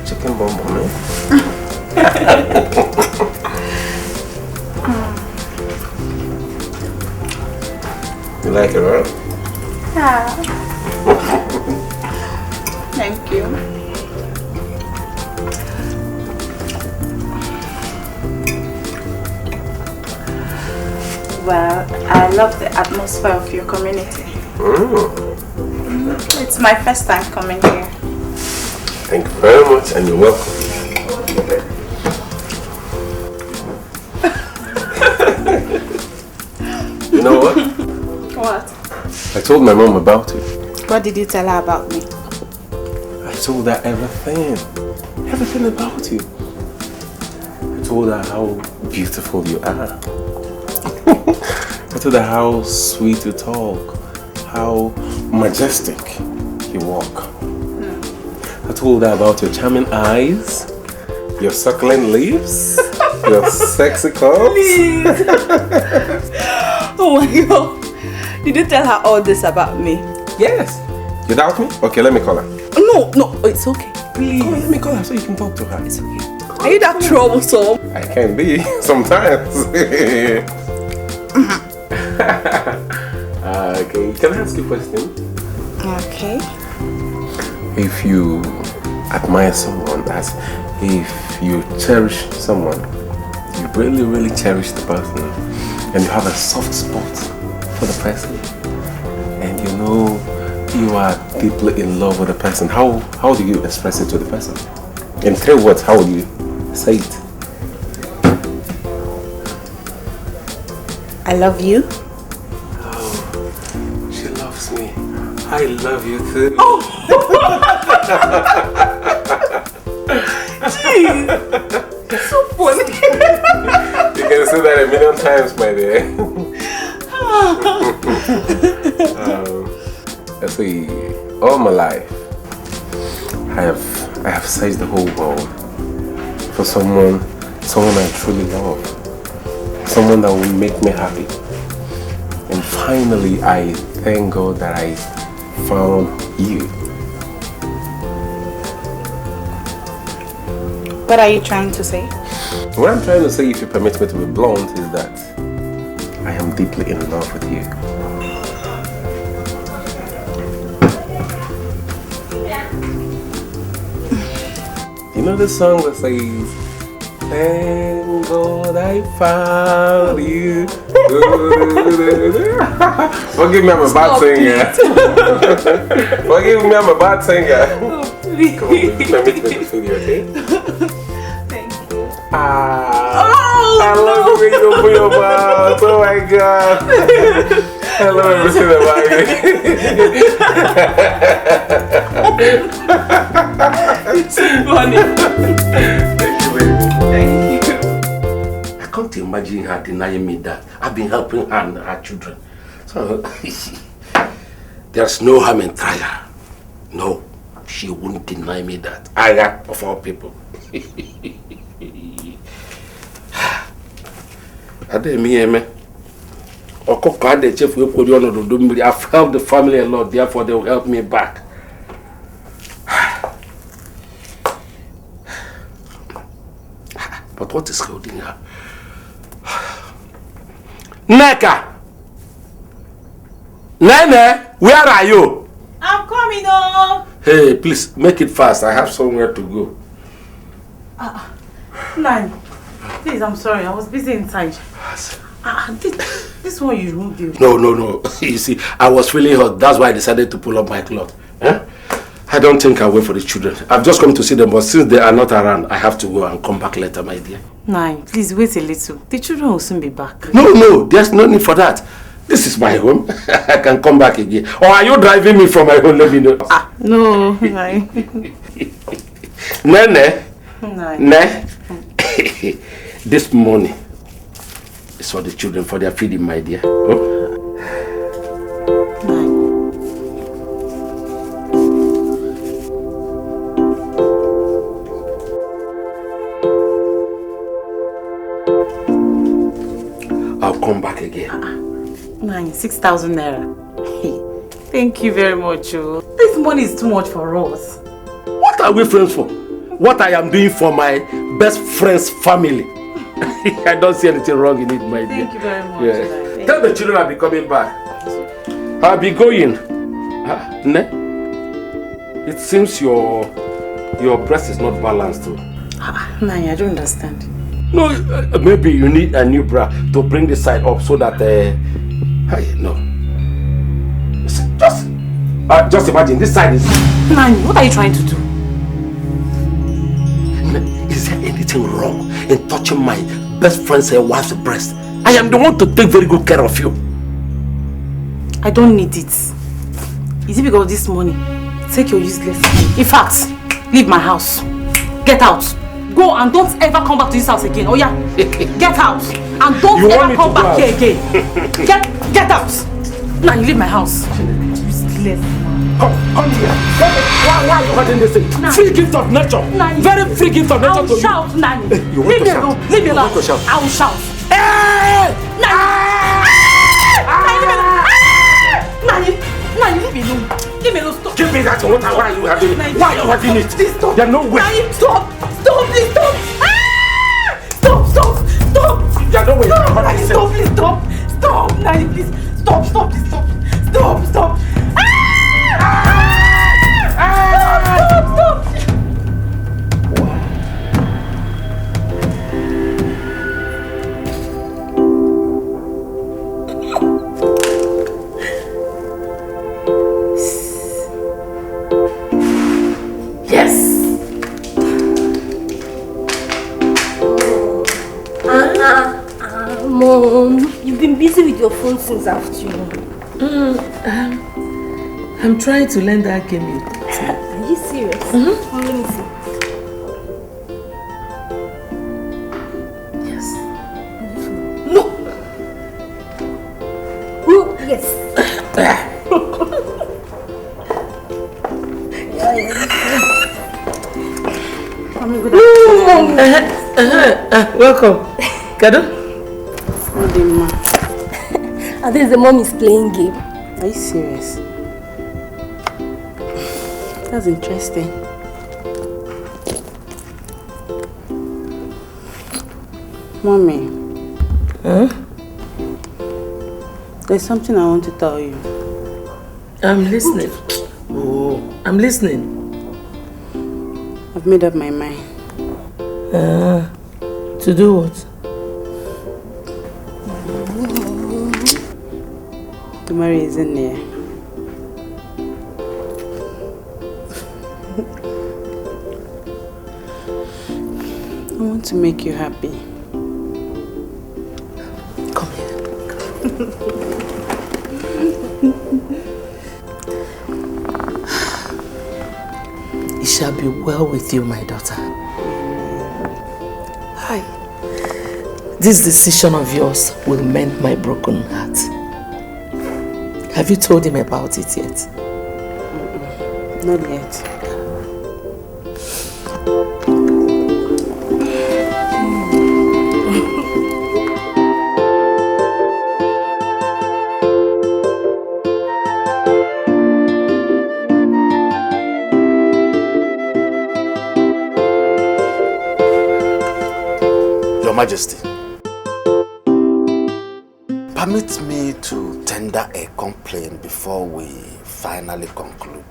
chicken bonbon, eh? You like it, right? Yeah. Thank you. Well, I love the atmosphere of your community. It's my first time coming here. Thank you very much, and you're welcome. You know what? What? I told my mom about you. What did you tell her about me? I told her everything. Everything about you. I told her how beautiful you are. I told her how sweet you talk. How majestic you walk. I told her about your charming eyes, your succulent lips, your sexy curves. Oh my God. Did you tell her all this about me? Yes. You doubt me? Okay, let me call her. No, it's okay. Please. Come on, let me call her so you can talk to her. It's okay. Are you that troublesome? I can be sometimes. Okay, can I ask you a question? Okay. If you admire someone, as if you cherish someone, you really, really cherish the person, and you have a soft spot for the person, and you know you are deeply in love with the person, how do you express it to the person? In 3 words, how would you say it? I love you. Oh, she loves me. I love you too. Oh! Jeez! So funny. You can say that 1,000,000 times, my dear. Let's see, all my life, I have searched the whole world for someone I truly love, someone that will make me happy. And finally, I thank God that I found you. What are you trying to say? What I'm trying to say, if you permit me to be blunt, is that I am deeply in love with you. You know the song that says, thank God I found you. Forgive me, I'm a bad singer. Forgive me, I'm a bad singer. Oh, please. Come on, permit me to feel you, okay? Thank you. I love the way you open your mouth. Oh my God. I love everything about you. It's so funny. Thank you, baby. Thank you. I can't imagine her denying me that. I've been helping her and her children. So, there's no harm in trying. No, she won't deny me that. I of all people. I've helped the family a lot, therefore they will help me back. But what is holding her? Neka! Nene, where are you? I'm coming on. Hey, please make it fast. I have somewhere to go. Nine. Please, I'm sorry. I was busy inside. This one you removed you. No. You see, I was feeling hot. That's why I decided to pull up my cloth. Huh? I don't think I'll wait for the children. I've just come to see them, but since they are not around, I have to go and come back later, my dear. Nine, please wait a little. The children will soon be back. No, there's no need for that. This is my home. I can come back again. Or are you driving me from my home? Let me know. No, Nine. Nene. Nine. Ne. This money is for the children, for their feeding, my dear. Oh? I'll come back again. 6,000 naira. Thank you very much. This money is too much for us. What are we friends for? what I am doing for my best friend's family. I don't see anything wrong in it, my dear. Thank you very much. Yeah. Tell the children I'll be coming back. I'll be going. Ne? It seems your breast is not balanced too. Nani, I don't understand. No, maybe you need a new bra to bring this side up so that no. Just imagine this side is. Nani, what are you trying to do? Is there anything wrong in touching my best friend's wife's breast? I am the one to take very good care of you. I don't need it. Is it because of this money? Take your useless money. In fact, leave my house. Get out. Go and don't ever come back to this house again. Oh yeah? Get out. And don't ever come back here again. Get out. Now you leave my house. Useless. Come here. Why are you holding this thing? Free gift of nature. Nani. Very free gift of nature to you. I will shout, Nani. You want to shout? Leave me alone. You want to shout? I will shout. Hey! Nani, leave me alone. Leave me alone. Stop. Give me that water. Why are you having it? Why are you having it? Please stop. There's no way. Nani, stop. Please stop. Stop. There's no way. Nani, stop, please stop. Stop, Nani, please. Stop, please stop. Stop. Stop. Yes. Mom, you've been busy with your phone since afternoon. I'm trying to learn that game. Are you serious? Let me see. Yes. No. Oh, yes. Welcome. Kado? And there's the mom is playing game. Are you serious? That's interesting. Mommy. Huh? There's something I want to tell you. I'm listening. Oh, I'm listening. I've made up my mind. To do what? To marry EZEONU. I want to make you happy. Come here. It shall be well with you, my daughter. Hi. This decision of yours will mend my broken heart. Have you told him about it yet? Not yet. Your Majesty, permit me to tender a complaint before we finally conclude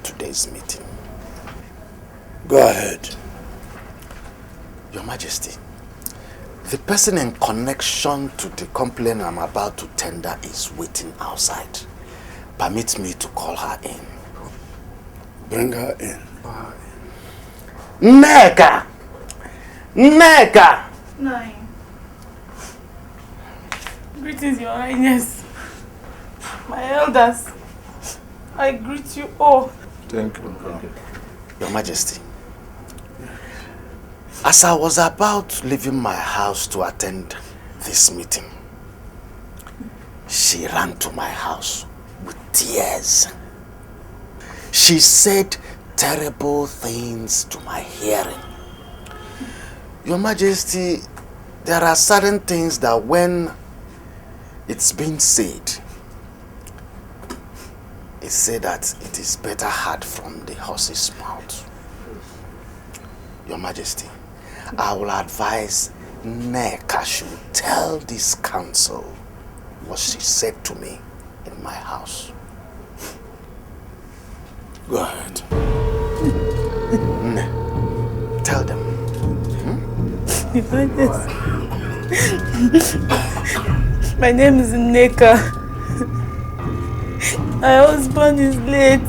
today's meeting. Go ahead. Your Majesty, the person in connection to the complaint I'm about to tender is waiting outside. Permit me to call her in. Bring her in. Neka! Nine. Greetings, Your Highness. My elders. I greet you all. Thank you. Your Majesty, as I was about leaving my house to attend this meeting, she ran to my house with tears. She said terrible things to my hearing. Your Majesty, there are certain things that when it's been said, it's said that it is better heard from the horse's mouth. Your Majesty, I will advise Nneka should tell this council what she said to me in my house. Go ahead. Tell them. My name is Nneka. My husband is late.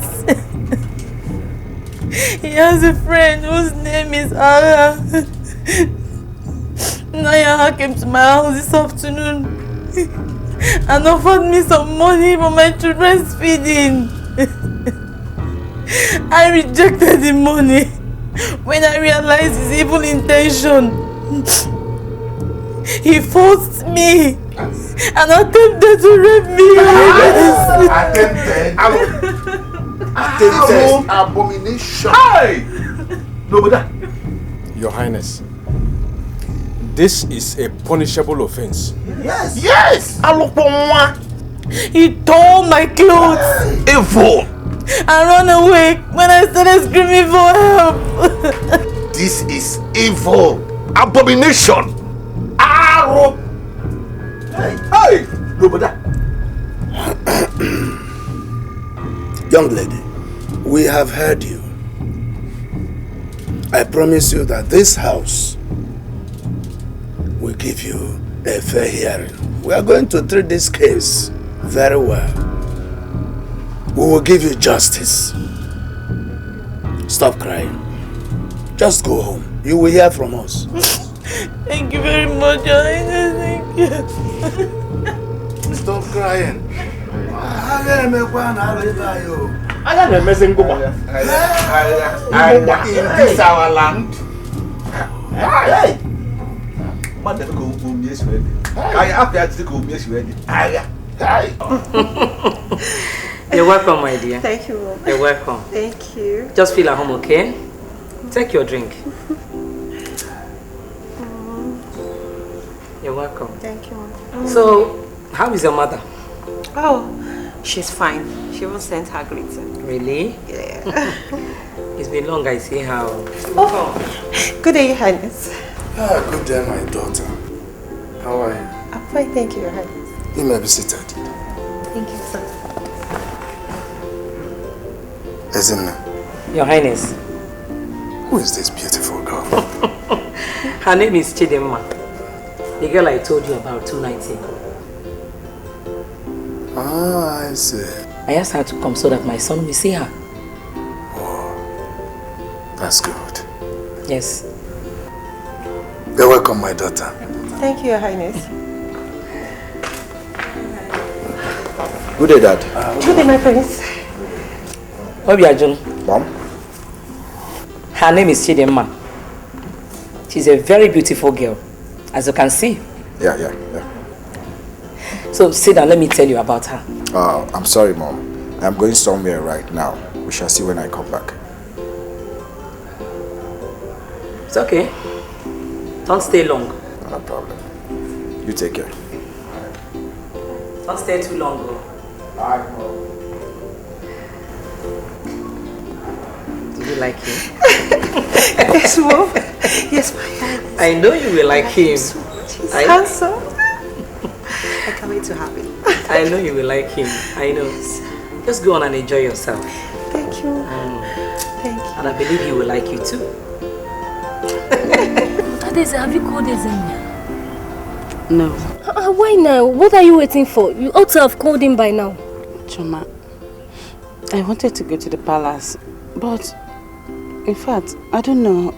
He has a friend whose name is Ara. Naya came to my house this afternoon and offered me some money for my children's feeding. I rejected the money when I realized his evil intention. He forced me and attempted to rape me. Attempted abomination. Hey! No, but that. Your Highness, this is a punishable offense. Yes. Yes! He tore my clothes Evil! and ran away when I started screaming for help. This is evil! Abomination! Arrow! Hey! No, but that. Young lady, we have heard you. I promise you that this house will give you a fair hearing. We are going to treat this case very well. We will give you justice. Stop crying. Just go home. You will hear from us. Thank you very much, Your Highness. Thank you. Stop crying. I got a messing go back. In this our land. Hey! Mother go home, yes, ready. I have to go, yes, ready. Hey! You're welcome, my dear. Thank you, Mom. You're welcome. Thank you. Just feel at home, okay? Take your drink. You're welcome. Thank you, Mom. So, how is your mother? Oh, she's fine. She even sent her greeting. Really? Yeah. It's been long I see how. Oh, good day, Your Highness. Good day, my daughter. How are you? I'm fine, thank you, Your Highness. You may be seated. Thank you, sir. Ezenna, Your Highness. who is this beautiful girl? Her name is Chidemma. The girl I told you about 2 nights ago. Ah, I see. I asked her to come so that my son will see her. Oh, that's good. Yes. You're welcome, my daughter. Thank you, Your Highness. Good day, Dad. Good day, my prince. Obiajun. Mom? Her name is Chidemma. She's a very beautiful girl, as you can see. Yeah. So sit down, let me tell you about her. I'm sorry, Mom. I'm going somewhere right now. We shall see when I come back. It's okay. Don't stay long. Not a problem. You take care. Don't stay too long, though. Bye, Mom. Do you like him? Yes, Mom. Yes, my Highness. I know you will like him. He's handsome. I can't wait to have it. I know you will like him. I know. Just go on and enjoy yourself. Thank you. Thank you. And I believe he will like you too. Adeze, have you called Ezenia? No. Why now? What are you waiting for? You ought to have called him by now. Choma, I wanted to go to the palace, but in fact, I don't know.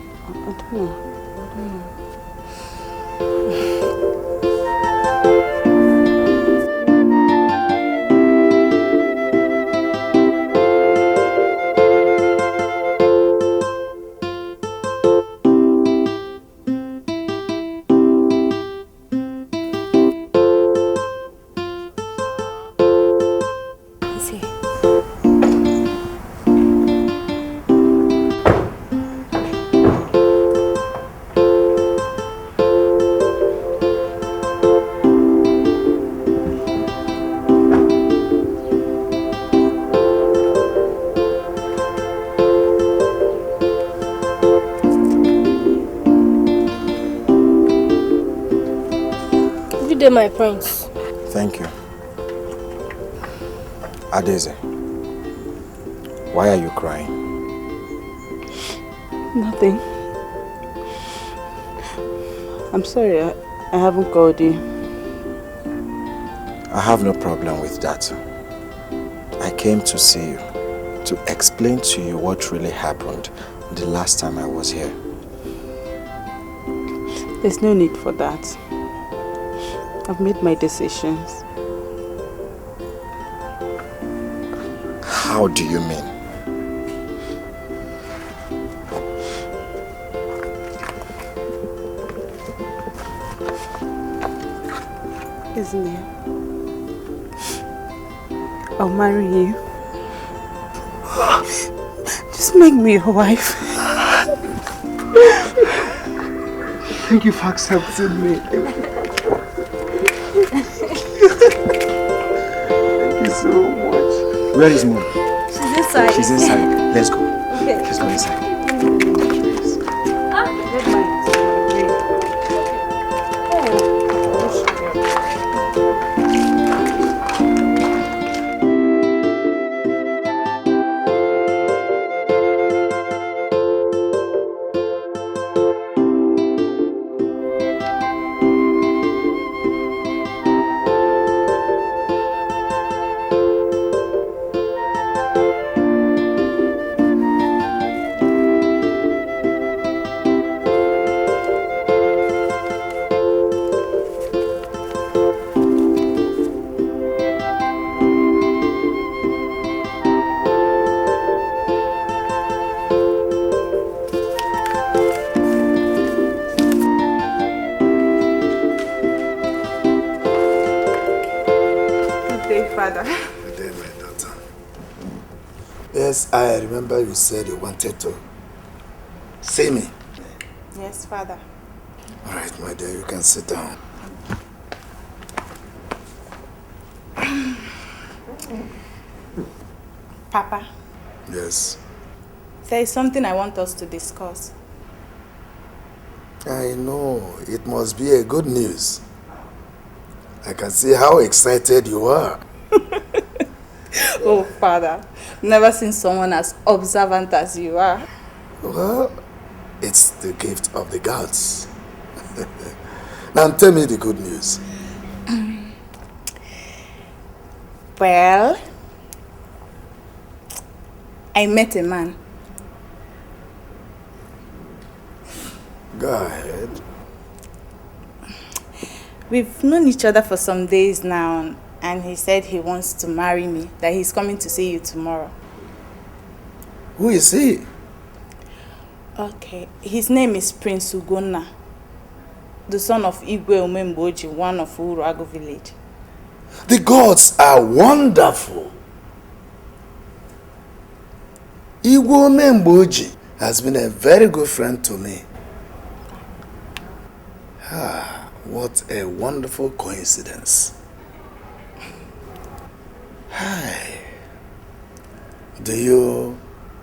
Good day, my prince. Thank you. Adeze, why are you crying? Nothing. I'm sorry, I haven't called you. I have no problem with that. I came to see you, to explain to you what really happened the last time I was here. There's no need for that. I've made my decisions. How do you mean? Isn't it? I'll marry you. Just make me your wife. Thank you for accepting me. Thank you so much. Where is Mom? She's inside. She's inside. Let's go. Okay. Let's go inside. Yes, I remember you said you wanted to see me. Yes, Father. All right, my dear, you can sit down. Papa. Yes. There is something I want us to discuss. I know. It must be a good news. I can see how excited you are. Oh, Father. Never seen someone as observant as you are. Well, it's the gift of the gods. Now tell me the good news. Well, I met a man. Go ahead. We've known each other for some days now, and he said he wants to marry me, that he's coming to see you tomorrow. Who is he? Okay, his name is Prince Ugonna, the son of Igwe Omemboji, one of Urago village. The gods are wonderful. Igwe Omemboji has been a very good friend to me. Ah, what a wonderful coincidence. Hi. Do you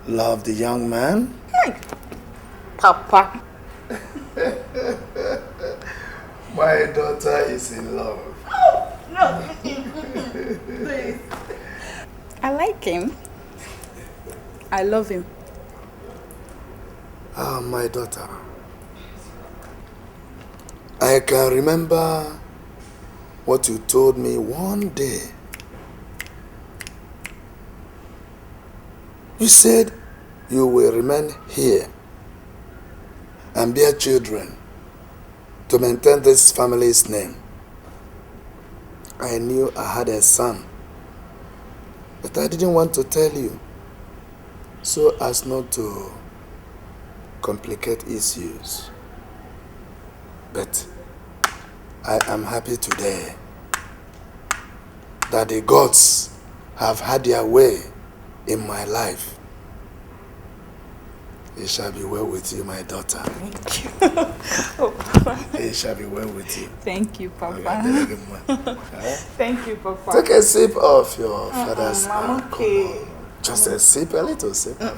love the young man? Papa. My daughter is in love. Oh, no. Please. I like him. I love him. Ah, my daughter. I can remember what you told me one day. You said you will remain here and bear children to maintain this family's name. I knew I had a son, but I didn't want to tell you so as not to complicate issues. But I am happy today that the gods have had their way in my life. It shall be well with you, my daughter. Thank you. Oh, Papa. It shall be well with you. Thank you, Papa. Thank you, Papa. Take a sip of your father's I'm okay. Just a sip, a little sip. No,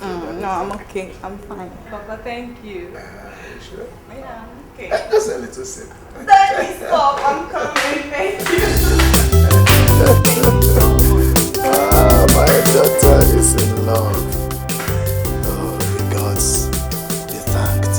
I'm okay. I'm fine. Papa, thank you. Sure. Yeah, I'm okay. Just a little sip. Daddy, stop. I'm coming. Thank you. My daughter is in love. Oh, the gods be thanked.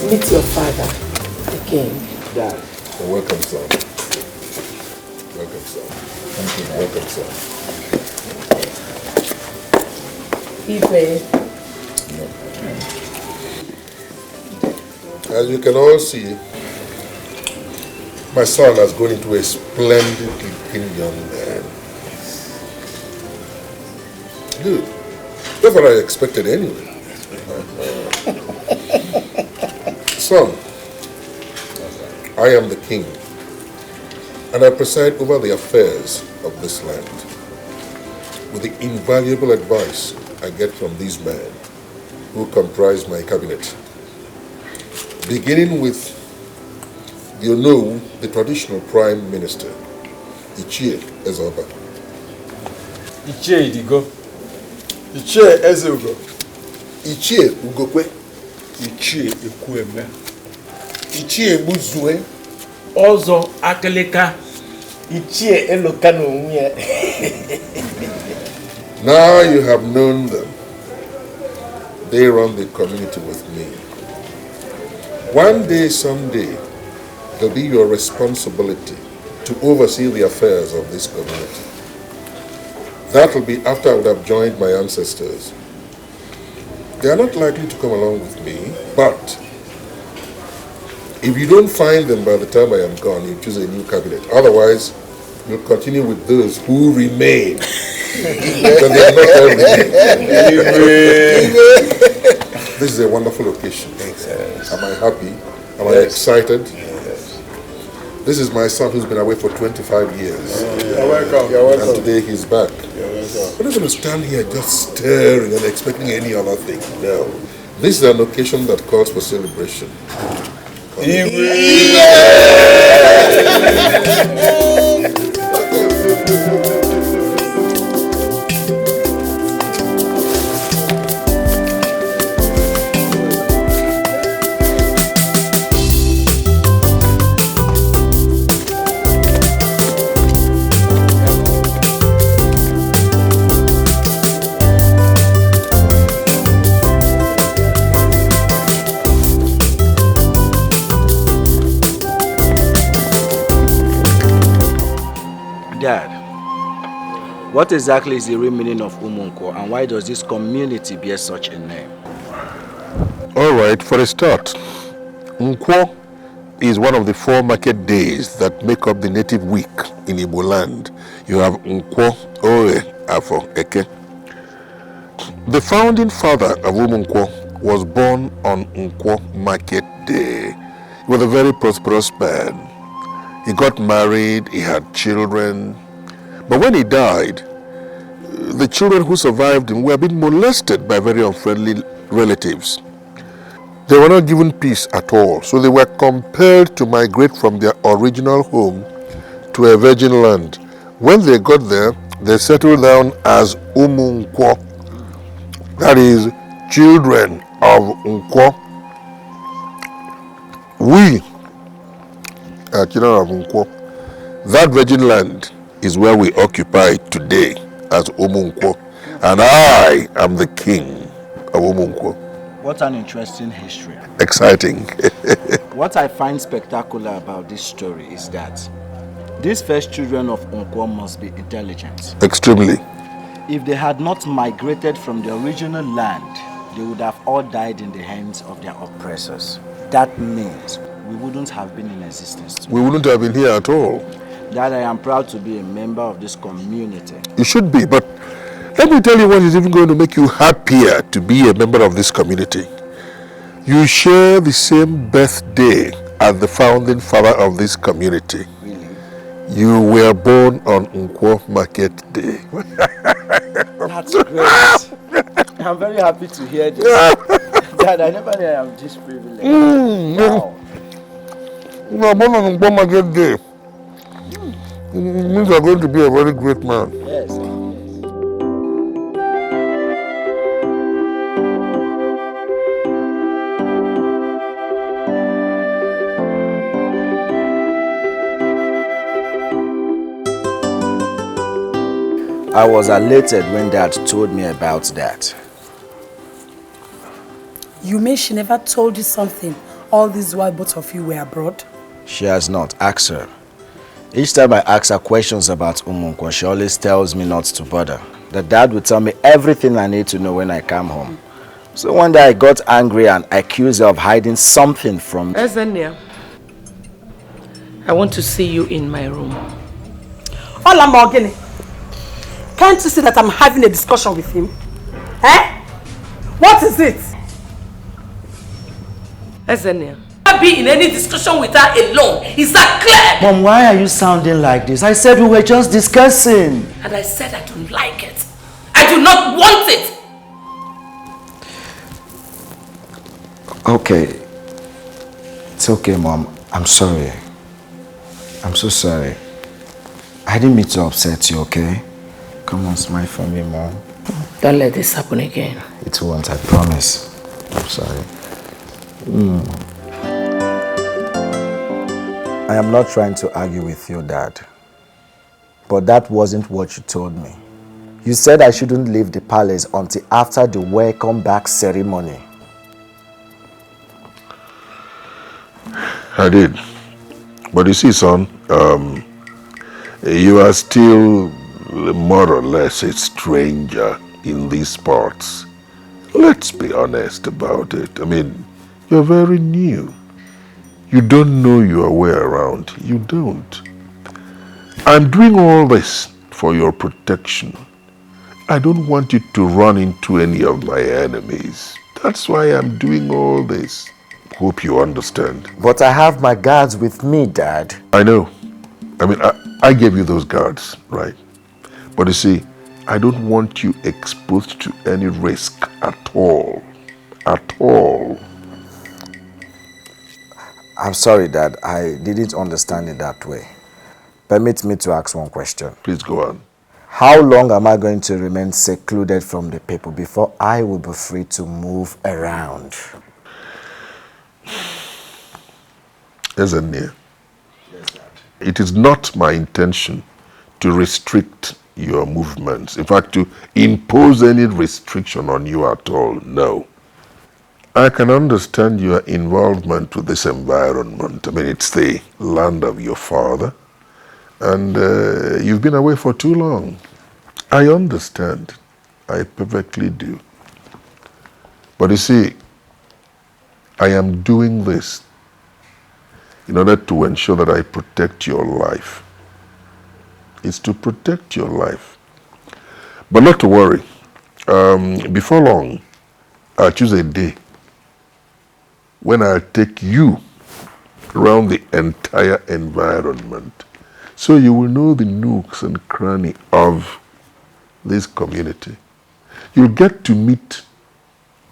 Meet your father, the king. Dad. Welcome, son. Welcome, son. Thank you. Welcome, son. Ife. As you can all see, my son has grown into a splendid looking young man. Good. That's what I expected anyway. Son, I am the king, and I preside over the affairs of this land. With the invaluable advice I get from these men who comprise my cabinet. Beginning with EZEONU, the traditional prime minister, Ichie Ezeoba. Ichie Idigo. Ichie Ezeugo. Ichie Ugokwe. Ichie Ekwueme. Ichie Muzue. Ozo Akeleka. Ichie Elokano Unye. Now you have known them. They run the community with me. One day, someday, it'll be your responsibility to oversee the affairs of this community. That will be after I would have joined my ancestors. They are not likely to come along with me, but if you don't find them by the time I am gone, you choose a new cabinet. Otherwise, you'll continue with those who remain. Because they are not all remain. This is a wonderful occasion. Am I happy? Am I excited? Yes. This is my son who's been away for 25 years. You're welcome. You're welcome. And today he's back. You're welcome. We're not going to stand here just staring and expecting any other thing. No. This is an occasion that calls for celebration. Dad, what exactly is the real meaning of Umunko, and why does this community bear such a name? All right, for a start, Nkwo is one of the 4 market days that make up the native week in Igbo land. You have Nkwo, Oe, Afo, Eke. The founding father of Umunko was born on Nkwo market day. He was a very prosperous man. He got married, he had children. But when he died, the children who survived him were being molested by very unfriendly relatives. They were not given peace at all, so they were compelled to migrate from their original home to a virgin land. When they got there, they settled down as Umunkwo, that is, children of Nkwo. We are children of Nkwo. That virgin land is where we occupy today as Umunkwo, and I am the king of Umunkwo. What an interesting history. Exciting. What I find spectacular about this story is that these first children of Nkwo must be intelligent. Extremely. If they had not migrated from the original land, they would have all died in the hands of their oppressors. That means we wouldn't have been in existence today. We wouldn't have been here at all. That I am proud to be a member of this community. You should be, but let me tell you what is even going to make you happier to be a member of this community. You share the same birthday as the founding father of this community. Really? You were born on Nkwo Market Day. That's great. I'm very happy to hear this. Dad, I never knew I am this privileged. Wow. You were born on Nkwo Market Day. It means you are going to be a very great man. Yes. I was elated when Dad told me about that. You mean she never told you something all this while both of you were abroad? She has not. Ask her. Each time I ask her questions about Umunkwo, she always tells me not to bother. That Dad will tell me everything I need to know when I come home. So one day I got angry and accused her of hiding something from me. Ezenia, I want to see you in my room. Hola, Morgane. Can't you see that I'm having a discussion with him? Eh? What is it? Ezenia, I'll be in any discussion with her alone. Is that clear? Mom, why are you sounding like this? I said we were just discussing. And I said I don't like it. I do not want it. Okay. It's okay, Mom. I'm sorry. I'm so sorry. I didn't mean to upset you, okay? Come on, smile for me, Mom. Don't let this happen again. It won't, I promise. I'm sorry. I am not trying to argue with you, Dad. But that wasn't what you told me. You said I shouldn't leave the palace until after the welcome back ceremony. I did. But you see, son, you are still more or less a stranger in these parts. Let's be honest about it. I mean, you're very new. You don't know your way around. You don't. I'm doing all this for your protection. I don't want you to run into any of my enemies. That's why I'm doing all this. Hope you understand. But I have my guards with me, Dad. I know. I mean, I gave you those guards, right? But you see, I don't want you exposed to any risk at all. At all. I'm sorry, Dad. I didn't understand it that way. Permit me to ask one question. Please go on. How long am I going to remain secluded from the people before I will be free to move around? Ezenia, it is not my intention to restrict your movements. In fact, to impose any restriction on you at all, no. I can understand your involvement with this environment. I mean, it's the land of your father, and you've been away for too long. I understand. I perfectly do. But you see, I am doing this in order to ensure that I protect your life. It's to protect your life. But not to worry. Before long, I'll choose a day when I'll take you around the entire environment, so you will know the nooks and crannies of this community. You'll get to meet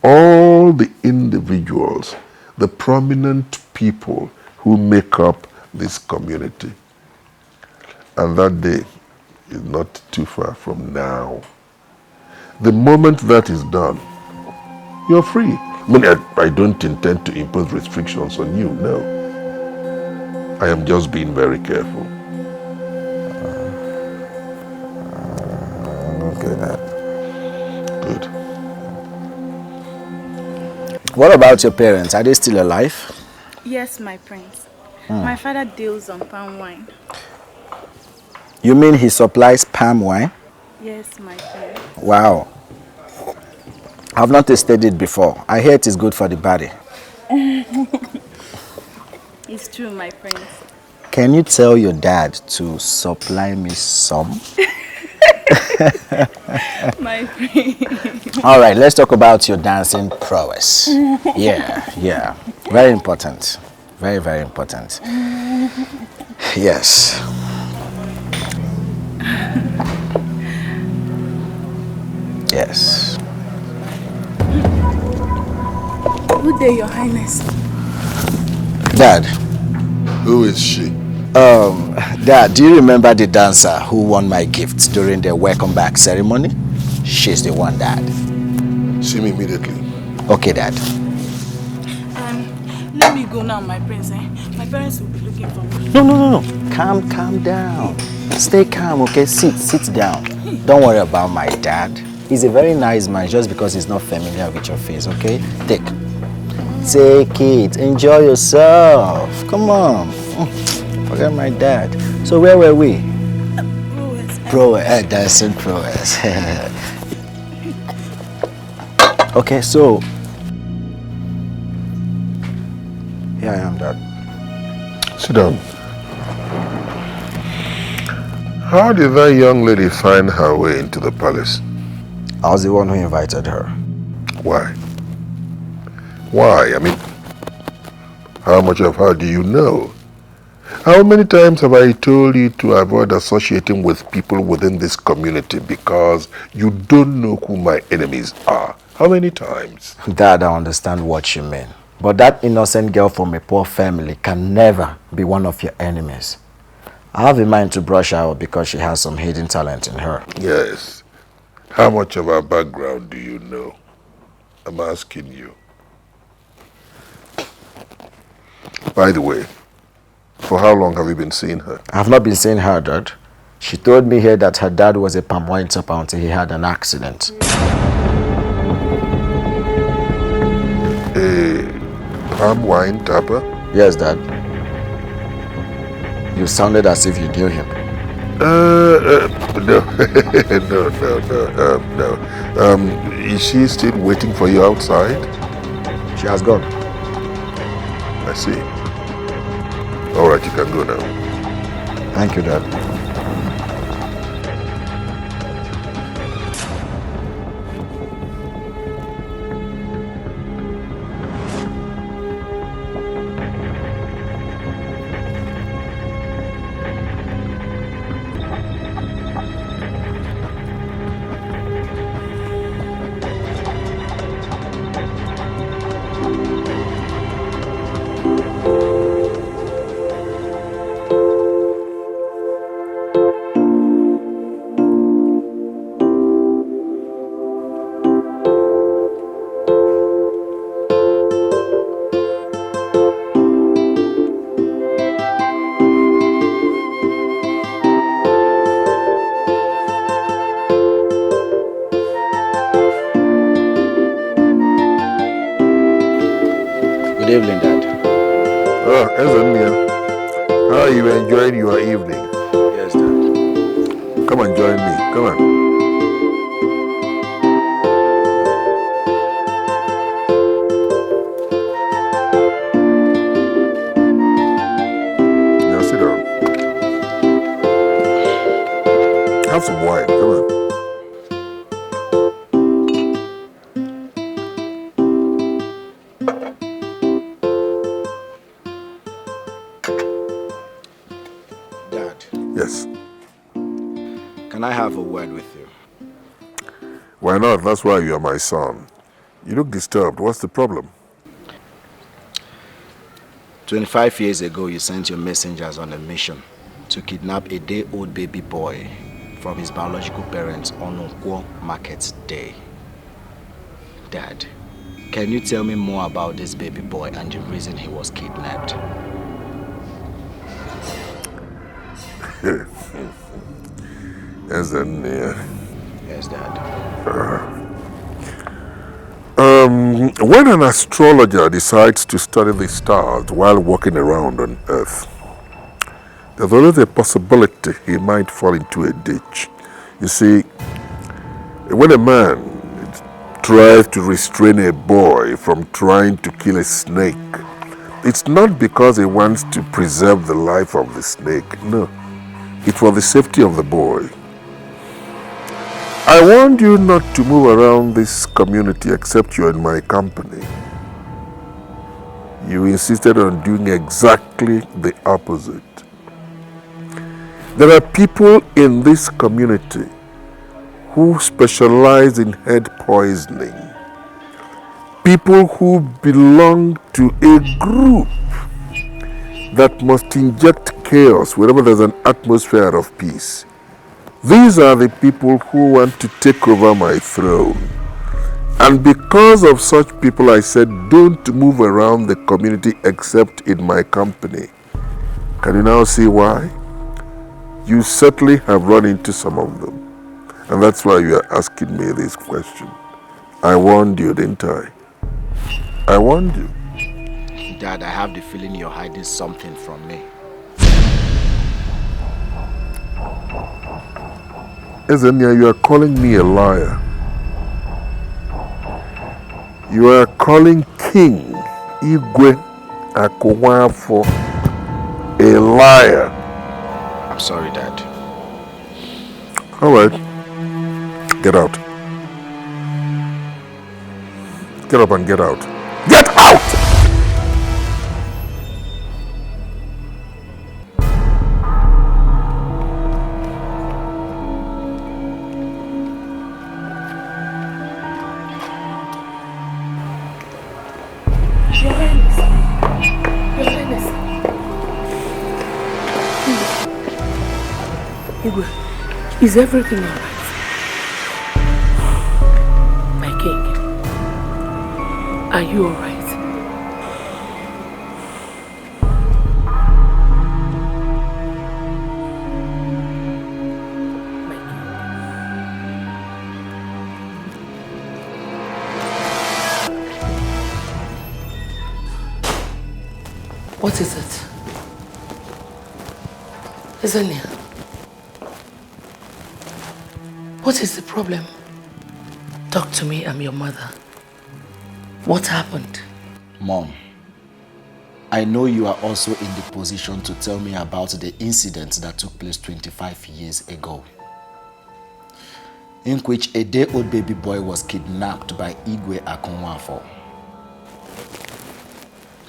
all the individuals, the prominent people who make up this community. And that day is not too far from now. The moment that is done, you're free. I mean, I don't intend to impose restrictions on you, no. I am just being very careful. Okay, Dad. Good. What about your parents? Are they still alive? Yes, my prince. My father deals on palm wine. You mean he supplies palm wine? Yes, my prince. Wow. I've not tasted it before. I hear it is good for the body. It's true, my prince. Can you tell your dad to supply me some? My prince. All right, let's talk about your dancing prowess. Yeah. Very important. Very, very important. Yes. Yes. Good day, Your Highness. Dad. Who is she? Dad, do you remember the dancer who won my gift during the welcome back ceremony? She's the one, Dad. See me immediately. Okay, Dad. Let me go now, my prince. My parents will be looking for me. No. Calm down. Stay calm, okay? Sit down. Don't worry about my dad. He's a very nice man just because he's not familiar with your face, okay? Take it. Enjoy yourself. Come on. Forget my dad. So where were we? Prowess. Dancing prowess. Okay, so here I am, Dad. Sit down. How did that young lady find her way into the palace? I was the one who invited her. Why? I mean, how much of her do you know? How many times have I told you to avoid associating with people within this community because you don't know who my enemies are? How many times? Dad, I understand what you mean. But that innocent girl from a poor family can never be one of your enemies. I have in mind to brush her out because she has some hidden talent in her. Yes. How much of her background do you know? I'm asking you. By the way, for how long have you been seeing her? I have not been seeing her, Dad. She told me here that her dad was a palm wine tapper until he had an accident. A palm wine tapper? Yes, Dad. You sounded as if you knew him. No. No. Is she still waiting for you outside? She has gone. I see. All right, you can go now. Thank you, Dad. Good evening, Dad. Oh, EZEONU. How are you enjoying your evening? Yes, Dad. Come and join me. Come on. Now sit down. Have some wine. Come on. Yes. Can I have a word with you? Why not? That's why you are my son. You look disturbed. What's the problem? 25 years ago, you sent your messengers on a mission to kidnap a day-old baby boy from his biological parents on Nkwo Market Day. Dad, can you tell me more about this baby boy and the reason he was kidnapped? EZEONU. Yes, Dad. When an astrologer decides to study the stars while walking around on Earth, there's always a possibility he might fall into a ditch. You see, when a man tries to restrain a boy from trying to kill a snake, it's not because he wants to preserve the life of the snake. No, it's for the safety of the boy. I warned you not to move around this community except you're in my company. You insisted on doing exactly the opposite. There are people in this community who specialize in head poisoning. People who belong to a group that must inject chaos wherever there's an atmosphere of peace. These are the people who want to take over my throne. And because of such people, I said, don't move around the community except in my company. Can you now see why? You certainly have run into some of them. And that's why you are asking me this question. I warned you, didn't I? I warned you. Dad, I have the feeling you're hiding something from me. EZEONU, you are calling me a liar. You are calling King Akungwafo a liar. I'm sorry, Dad. All right. Get out. Get up and get out. Get out! Is everything all right? My king, are you all right? What is it? EZEONU? What is the problem? Talk to me, I'm your mother. What happened? Mom, I know you are also in the position to tell me about the incident that took place 25 years ago, in which a day-old baby boy was kidnapped by Akungwafo.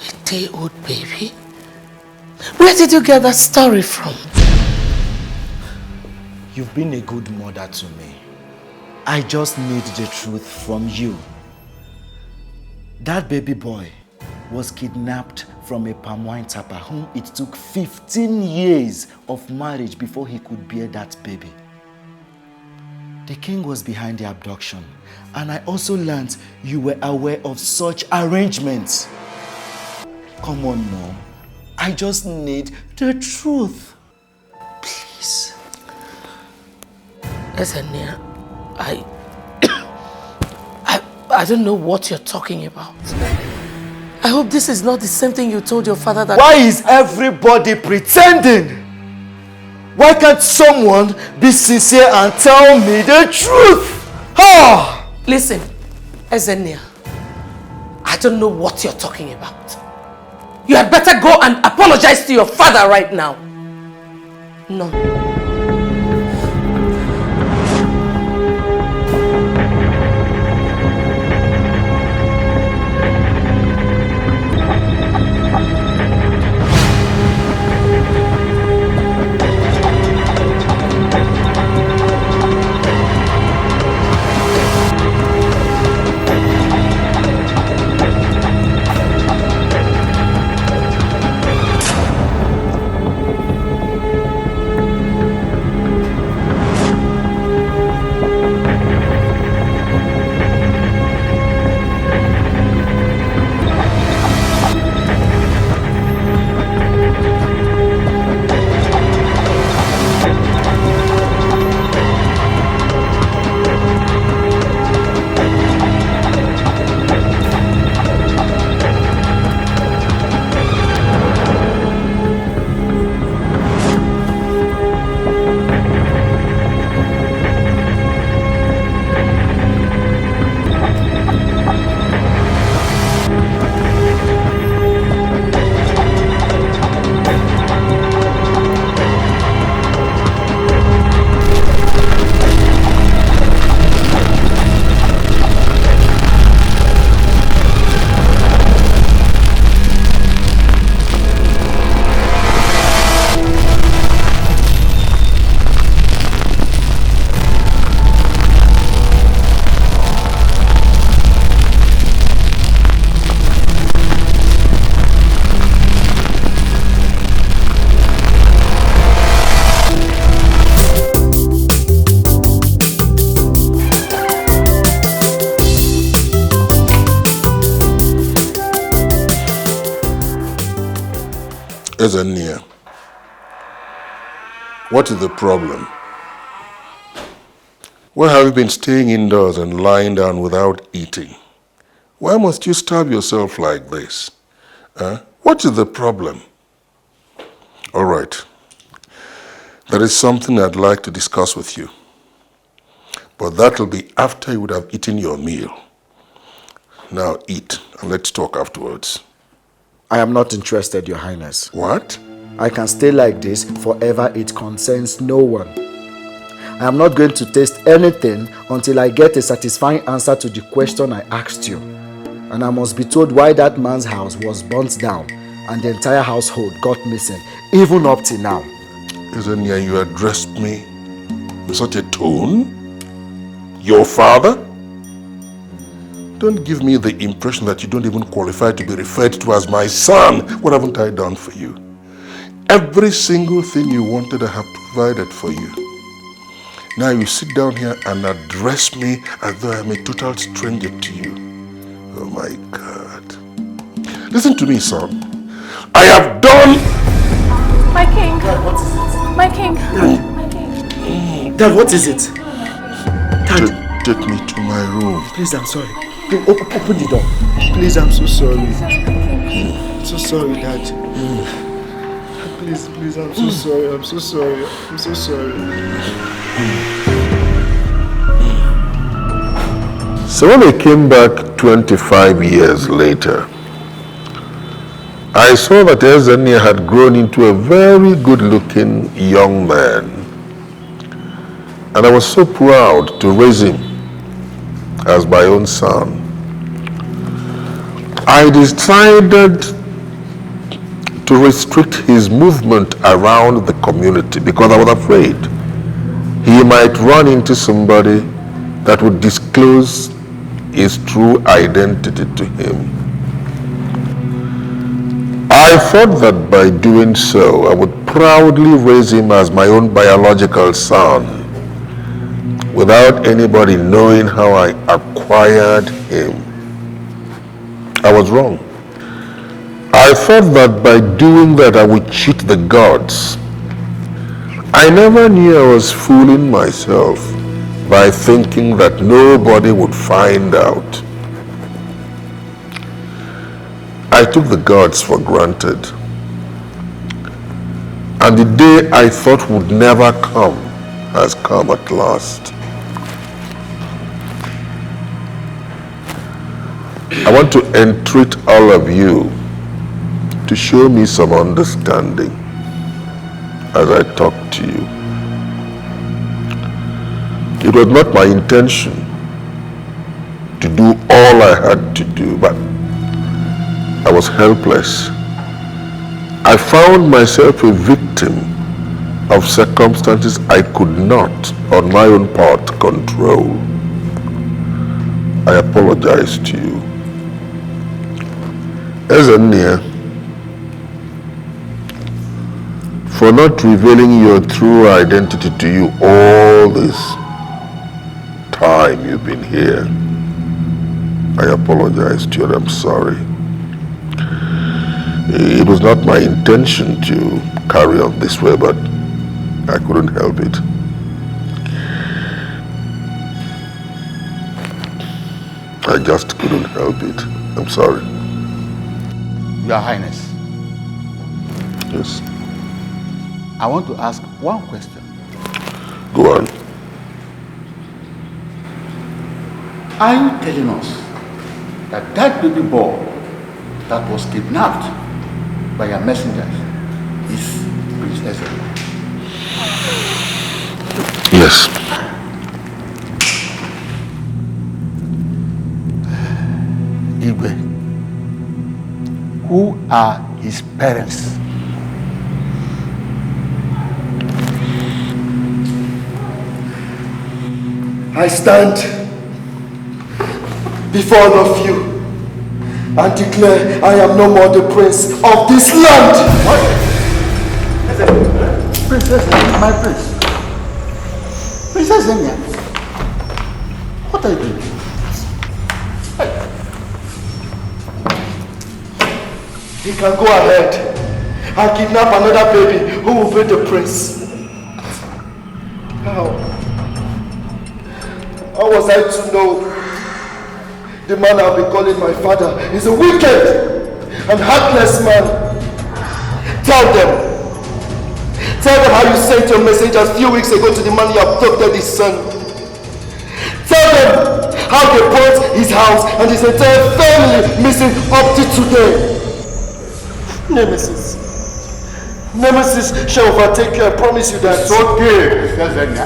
A day-old baby? Where did you get that story from? You've been a good mother to me. I just need the truth from you. That baby boy was kidnapped from a palm wine tapper whom it took 15 years of marriage before he could bear that baby. The king was behind the abduction, and I also learned you were aware of such arrangements. Come on, Mom. I just need the truth. Please. EZEONU, I don't know what you're talking about. I hope this is not the same thing you told your father that... Why is everybody pretending? Why can't someone be sincere and tell me the truth? Ah! Listen, EZEONU, I don't know what you're talking about. You had better go and apologize to your father right now. No. Ezenia, what is the problem? Why have you been staying indoors and lying down without eating? Why must you starve yourself like this? What is the problem? All right. There is something I'd like to discuss with you. But that will be after you would have eaten your meal. Now eat, and let's talk afterwards. I am not interested, Your Highness. What? I can stay like this forever. It concerns no one. I am not going to taste anything until I get a satisfying answer to the question I asked you. And I must be told why that man's house was burnt down and the entire household got missing, even up till now. Ezenia, you addressed me with such a tone? Your father? Don't give me the impression that you don't even qualify to be referred to as my son. What haven't I done for you? Every single thing you wanted, I have provided for you. Now you sit down here and address me as though I'm a total stranger to you. Oh my God. Listen to me, son. I have done... My king. Dad, what is it? My king. My king. Dad, what is it? Dad. Take me to my room. Please, I'm sorry. Open the door. Please, I'm so sorry. I'm so sorry, Dad. Please, I'm so sorry. I'm so sorry. I'm so sorry. So when I came back 25 years later, I saw that Ezenia had grown into a very good-looking young man. And I was so proud to raise him as my own son. I decided to restrict his movement around the community because I was afraid he might run into somebody that would disclose his true identity to him. I thought that by doing so, I would proudly raise him as my own biological son without anybody knowing how I acquired him. I was wrong. I thought that by doing that, I would cheat the gods. I never knew I was fooling myself by thinking that nobody would find out. I took the gods for granted. And the day I thought would never come has come at last. I want to entreat all of you to show me some understanding as I talk to you. It was not my intention to do all I had to do, but I was helpless. I found myself a victim of circumstances I could not, on my own part, control. I apologize to you. Ezenia, for not revealing your true identity to you all this time you've been here. I apologize to you and I'm sorry. It was not my intention to carry on this way, but I couldn't help it. I just couldn't help it. I'm sorry. Your Highness. Yes. I want to ask one question. Go on. Are you telling us that that baby boy that was kidnapped by your messengers is Prince Ezra? Yes. Igwe, who are his parents? I stand before all of you and declare I am no more the prince of this land. What? Princess, my prince. Princess Enya, what are you doing? He can go ahead and kidnap another baby who will be the prince. How? How was I to know the man I'll be calling my father is a wicked and heartless man? Tell them how you sent your message a few weeks ago to the man you abducted his son. Tell them how they brought his house and his entire family missing up to today. Nemesis shall overtake you, I promise you that. It's okay,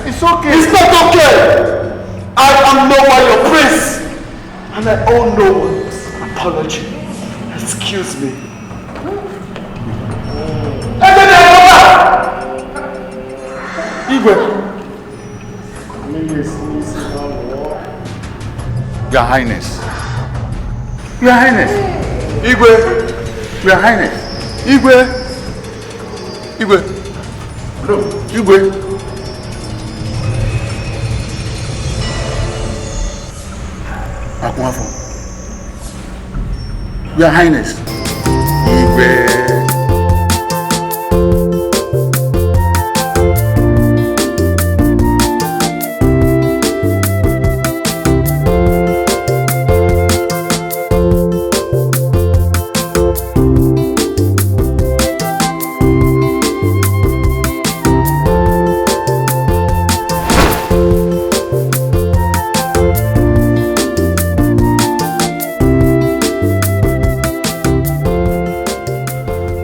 it's okay. It's not okay! I am no one your prince! And I owe no one's apology. Excuse me. Igwe! Your Highness. Your Highness. Igwe! Your Highness. Igwe! Igwe! No. Igwe! Akwafo. Your Highness. Igwe.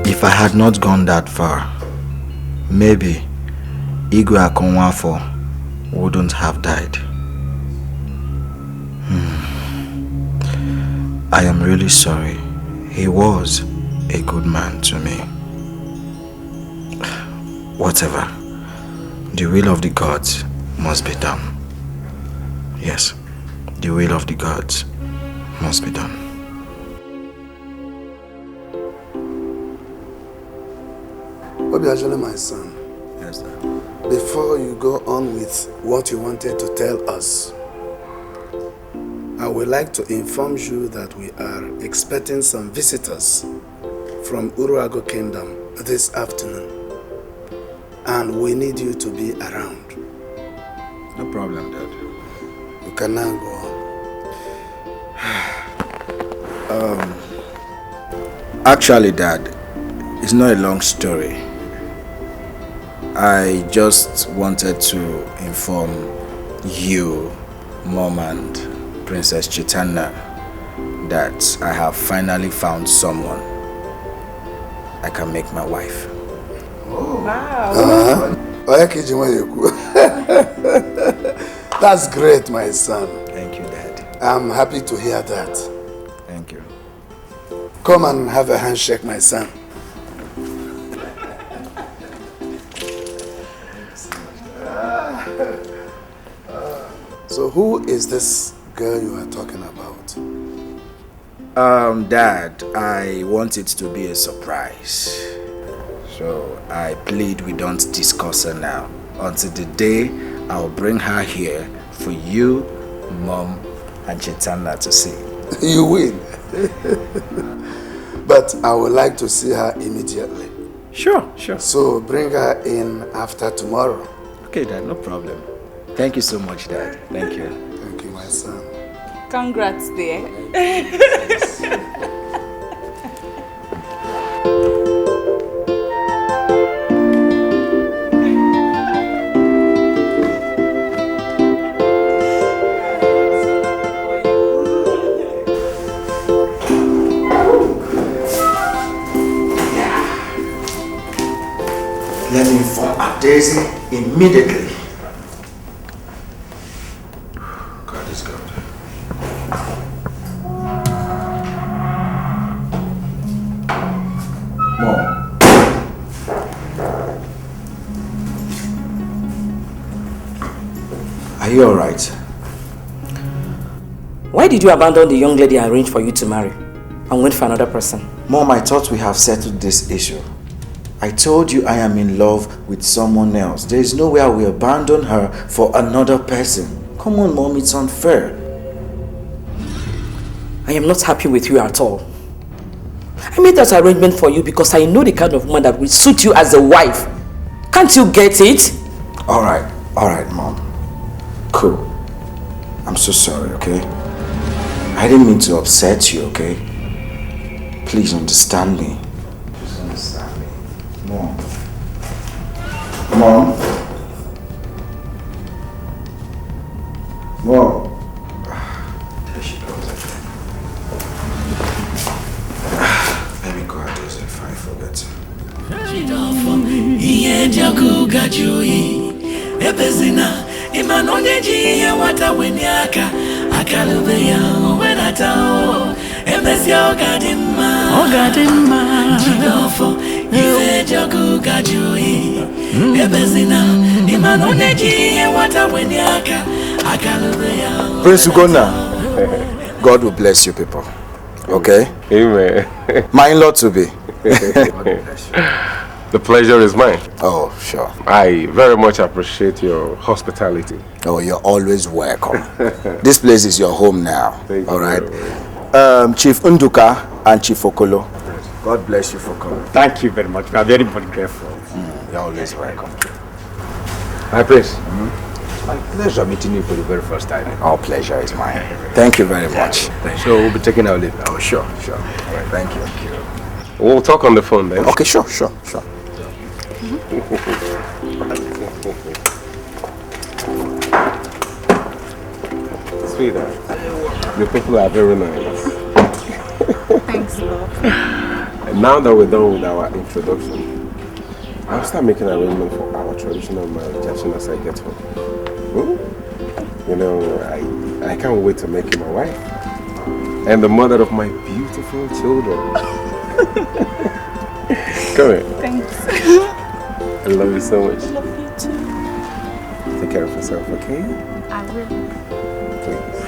If I had not gone that far, maybe Igwe Akonwafo wouldn't have died. I am really sorry. He was a good man to me. Whatever. The will of the gods must be done. Yes, the will of the gods must be done. Obiajele, my son. Yes, sir. Before you go on with what you wanted to tell us, I would like to inform you that we are expecting some visitors from Uruago Kingdom this afternoon. And we need you to be around. No problem, Dad. You can now go on. Actually, Dad, it's not a long story. I just wanted to inform you, Mom, and Princess Chitana that I have finally found someone I can make my wife. Oh, wow. That's great, my son. Thank you, Dad. I'm happy to hear that. Thank you. Come and have a handshake, my son. So who is this girl you are talking about? Dad, I want it to be a surprise. So I plead we don't discuss her now until the day I'll bring her here for you, Mom, and Chaitanya to see. You will. But I would like to see her immediately. Sure. So bring her in after tomorrow. Okay, Dad, no problem. Thank you so much, Dad. Thank you. Thank you, my son. Congrats, dear. Let me inform Daisy immediately. God is good. Mom. Are you alright? Why did you abandon the young lady I arranged for you to marry and went for another person? Mom, I thought we have settled this issue. I told you I am in love with someone else. There is no way I will abandon her for another person. Come on, Mom, it's unfair. I am not happy with you at all. I made that arrangement for you because I know the kind of woman that will suit you as a wife. Can't you get it? Alright, Mom. Cool. I'm so sorry, okay? I didn't mean to upset you, okay? Please understand me. Please understand me. Mom. Mom. Mom. There she goes. Let me go out this if I forget. Prince Ugonna, God will bless you people. Okay? Amen. My in-law to be. The pleasure is mine. Oh, sure. I very much appreciate your hospitality. Oh, you're always welcome. This place is your home now. Thank you. All right. Chief Unduka and Chief Okolo. God bless you for coming. Thank you very much. We are very grateful. You're always welcome. Hi, Prince. My pleasure meeting you for the very first time. Our pleasure is mine. Thank you very much. So we'll be taking our leave now. Oh, sure. All right, thank you. We'll talk on the phone then. Okay, sure. Sweetheart, your people are very nice. Thanks, love. And now that we're done with our introduction, I'll start making arrangements for our traditional marriage as soon as I get home. You know, I can't wait to make you my wife and the mother of my beautiful children. Come here. Thanks. I love you so much. Love you too. Take care of yourself, okay? I will. Please.